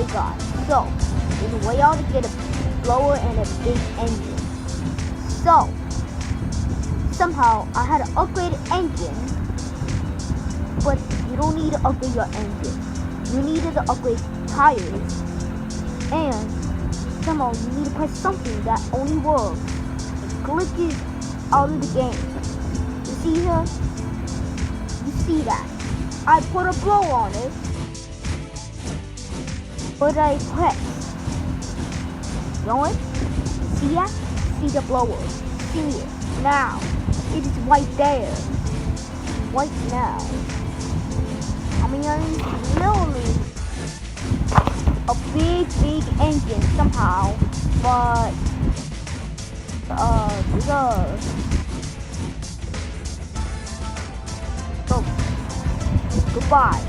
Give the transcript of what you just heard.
Okay guys, so there's a way how to get a blower and a big engine. So somehow I had an upgraded engine, but you don't need to upgrade your engine. You needed to upgrade tires, and somehow you need to press something that only works. It glitches out of the game. You see here? You see that? I put a blower on it, but I press. Going? See that? See the blower. See it. Now. It is right there. Right now. I mean, it's literally a big engine somehow, but so goodbye.